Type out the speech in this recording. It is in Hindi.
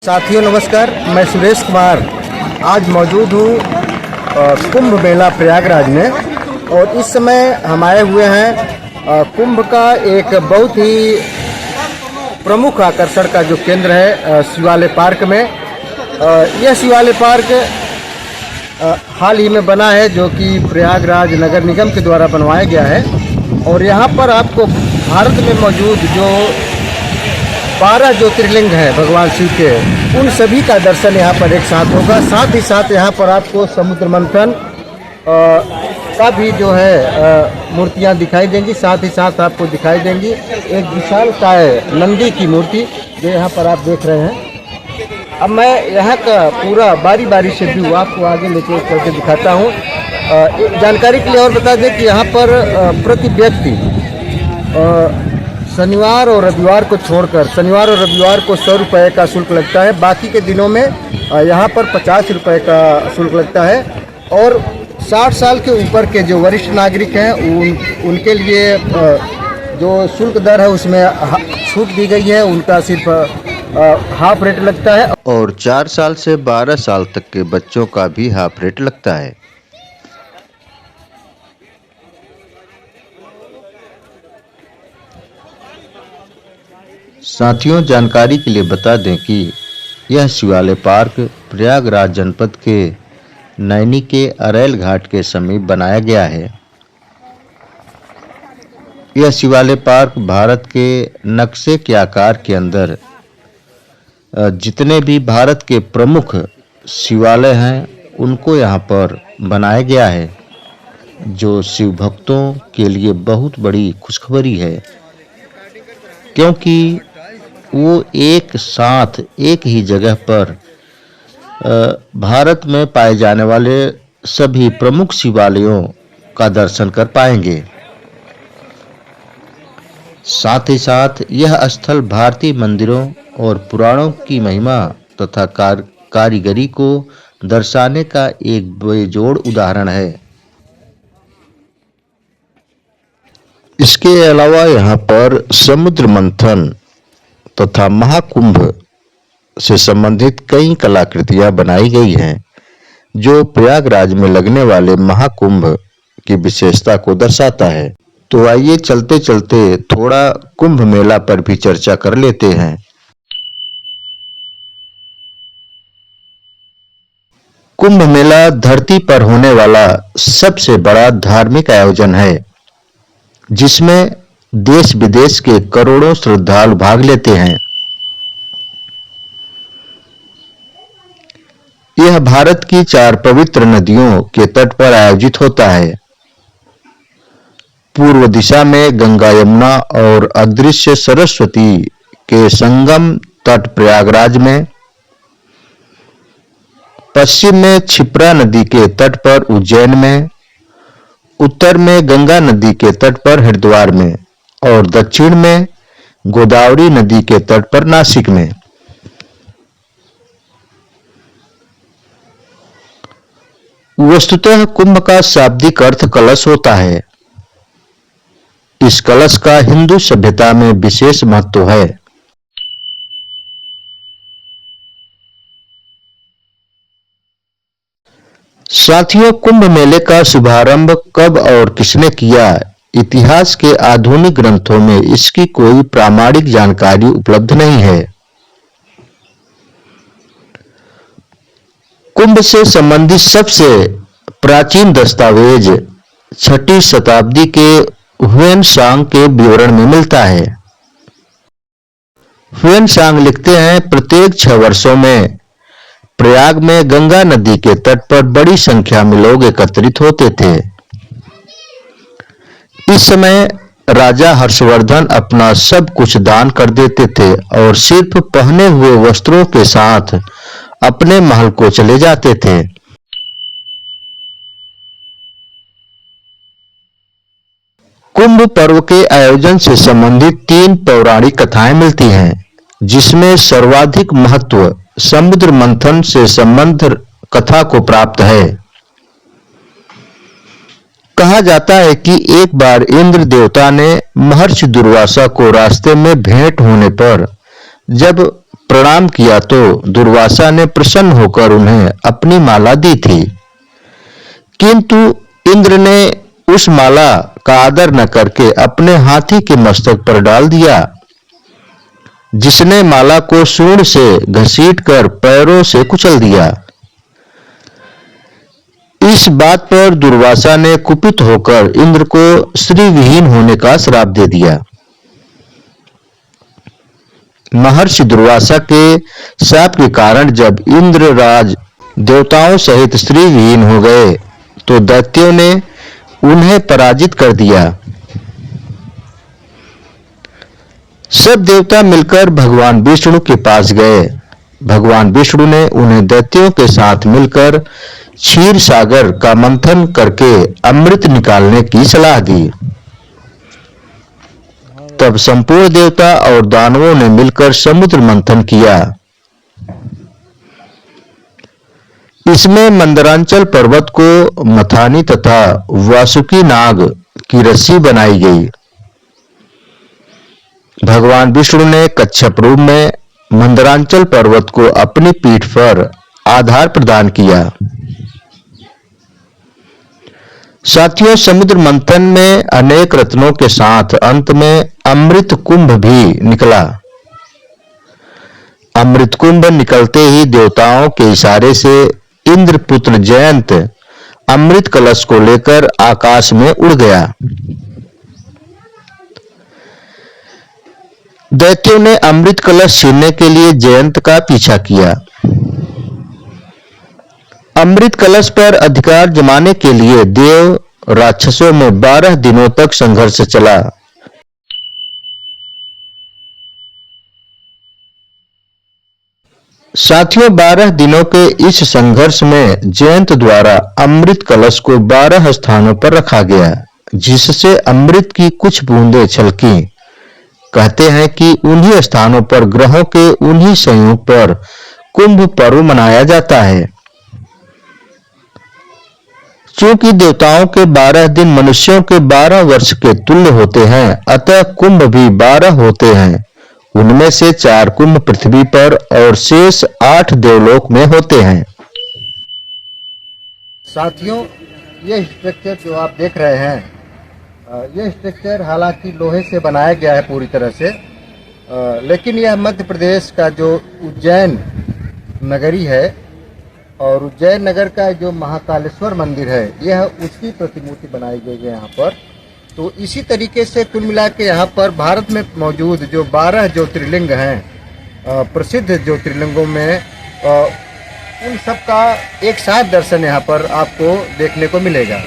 साथियों नमस्कार, मैं सुरेश कुमार आज मौजूद हूँ कुंभ मेला प्रयागराज में। और इस समय हम आए हुए हैं कुंभ का एक बहुत ही प्रमुख आकर्षण का जो केंद्र है शिवालय पार्क में। यह शिवालय पार्क हाल ही में बना है, जो कि प्रयागराज नगर निगम के द्वारा बनवाया गया है। और यहाँ पर आपको भारत में मौजूद जो 12 ज्योतिर्लिंग हैं भगवान शिव के, उन सभी का दर्शन यहाँ पर एक साथ होगा। साथ ही साथ यहाँ पर आपको समुद्र मंथन का भी जो है मूर्तियाँ दिखाई देंगी। साथ ही साथ आपको दिखाई देंगी एक विशालकाय नंदी की मूर्ति जो यहाँ पर आप देख रहे हैं। अब मैं यहाँ का पूरा बारी बारी से व्यू आपको आगे लेके करके दिखाता हूँ। जानकारी के लिए और बता दें कि यहाँ पर प्रति व्यक्ति शनिवार और रविवार को छोड़कर शनिवार और रविवार को 100 रुपये का शुल्क लगता है। बाकी के दिनों में यहाँ पर 50 रुपये का शुल्क लगता है। और 60 साल के ऊपर के जो वरिष्ठ नागरिक हैं उनके लिए जो शुल्क दर है उसमें छूट दी गई है। उनका सिर्फ हाफ रेट लगता है। और 4 साल से 12 साल तक के बच्चों का भी हाफ रेट लगता है। साथियों, जानकारी के लिए बता दें कि यह शिवालय पार्क प्रयागराज जनपद के नैनी के अरैल घाट के समीप बनाया गया है। यह शिवालय पार्क भारत के नक्शे के आकार के अंदर जितने भी भारत के प्रमुख शिवालय हैं उनको यहाँ पर बनाया गया है, जो शिव भक्तों के लिए बहुत बड़ी खुशखबरी है, क्योंकि वो एक साथ एक ही जगह पर भारत में पाए जाने वाले सभी प्रमुख शिवालयों का दर्शन कर पाएंगे। साथ ही साथ यह स्थल भारतीय मंदिरों और पुराणों की महिमा तथा कारीगरी को दर्शाने का एक बेजोड़ उदाहरण है। इसके अलावा यहाँ पर समुद्र मंथन तथा महाकुंभ से संबंधित कई कलाकृतियां बनाई गई हैं, जो प्रयागराज में लगने वाले महाकुंभ की विशेषता को दर्शाता है। तो आइए चलते चलते थोड़ा कुंभ मेला पर भी चर्चा कर लेते हैं। कुंभ मेला धरती पर होने वाला सबसे बड़ा धार्मिक आयोजन है, जिसमें देश विदेश के करोड़ों श्रद्धालु भाग लेते हैं। यह भारत की 4 पवित्र नदियों के तट पर आयोजित होता है। पूर्व दिशा में गंगा, यमुना और अदृश्य सरस्वती के संगम तट प्रयागराज में, पश्चिम में क्षिप्रा नदी के तट पर उज्जैन में, उत्तर में गंगा नदी के तट पर हरिद्वार में और दक्षिण में गोदावरी नदी के तट पर नासिक में। वस्तुतः कुंभ का शाब्दिक अर्थ कलश होता है। इस कलश का हिंदू सभ्यता में विशेष महत्व है। साथियों, कुंभ मेले का शुभारंभ कब और किसने किया, इतिहास के आधुनिक ग्रंथों में इसकी कोई प्रामाणिक जानकारी उपलब्ध नहीं है। कुंभ से संबंधित सबसे प्राचीन दस्तावेज 6वीं शताब्दी के ह्वेनसांग के विवरण में मिलता है। ह्वेनसांग लिखते हैं, प्रत्येक 6 वर्षों में प्रयाग में गंगा नदी के तट पर बड़ी संख्या में लोग एकत्रित होते थे। इस समय राजा हर्षवर्धन अपना सब कुछ दान कर देते थे और सिर्फ पहने हुए वस्त्रों के साथ अपने महल को चले जाते थे। कुंभ पर्व के आयोजन से संबंधित 3 पौराणिक कथाएं मिलती हैं, जिसमें सर्वाधिक महत्व समुद्र मंथन से संबंध कथा को प्राप्त है। कहा जाता है कि एक बार इंद्र देवता ने महर्षि दुर्वासा को रास्ते में भेंट होने पर जब प्रणाम किया तो दुर्वासा ने प्रसन्न होकर उन्हें अपनी माला दी थी, किंतु इंद्र ने उस माला का आदर न करके अपने हाथी के मस्तक पर डाल दिया, जिसने माला को सूंड से घसीटकर पैरों से कुचल दिया। इस बात पर दुर्वासा ने कुपित होकर इंद्र को श्री विहीन होने का श्राप दे दिया। महर्षि दुर्वासा के शाप के कारण जब इंद्र राज देवताओं सहित श्री विहीन हो गए तो दैत्यों ने उन्हें पराजित कर दिया। सब देवता मिलकर भगवान विष्णु के पास गए। भगवान विष्णु ने उन्हें दैत्यों के साथ मिलकर क्षीर सागर का मंथन करके अमृत निकालने की सलाह दी। तब संपूर्ण देवता और दानवों ने मिलकर समुद्र मंथन किया। इसमें मंदरांचल पर्वत को मथानी तथा वासुकी नाग की रस्सी बनाई गई। भगवान विष्णु ने कच्छप रूप में मंदरांचल पर्वत को अपनी पीठ पर आधार प्रदान किया। साथियों, समुद्र मंथन में अनेक रत्नों के साथ अंत में अमृत कुंभ भी निकला। अमृत कुंभ निकलते ही देवताओं के इशारे से इंद्रपुत्र जयंत अमृत कलश को लेकर आकाश में उड़ गया। दैत्यों ने अमृत कलश छीनने के लिए जयंत का पीछा किया। अमृत कलश पर अधिकार जमाने के लिए देव राक्षसों में 12 दिनों तक संघर्ष चला। साथियों, 12 दिनों के इस संघर्ष में जयंत द्वारा अमृत कलश को 12 स्थानों पर रखा गया, जिससे अमृत की कुछ बूंदें छलकी। कहते हैं कि उन्हीं स्थानों पर ग्रहों के उन्हीं संयोग पर कुंभ पर्व मनाया जाता है। चूंकि देवताओं के 12 दिन मनुष्यों के 12 वर्ष के तुल्य होते हैं, अतः कुंभ भी 12 होते हैं। उनमें से 4 कुंभ पृथ्वी पर और शेष 8 देवलोक में होते हैं। साथियों, ये स्ट्रक्चर जो आप देख रहे हैं, ये स्ट्रक्चर हालांकि लोहे से बनाया गया है पूरी तरह से, लेकिन यह मध्य प्रदेश का जो उज्जैन नगरी है और उज्जैन नगर का जो महाकालेश्वर मंदिर है, यह उसकी प्रतिमूर्ति बनाई गई है यहाँ पर। तो इसी तरीके से कुल मिला के यहाँ पर भारत में मौजूद जो 12 ज्योतिर्लिंग हैं, प्रसिद्ध ज्योतिर्लिंगों में उन सब का एक साथ दर्शन यहाँ पर आपको देखने को मिलेगा।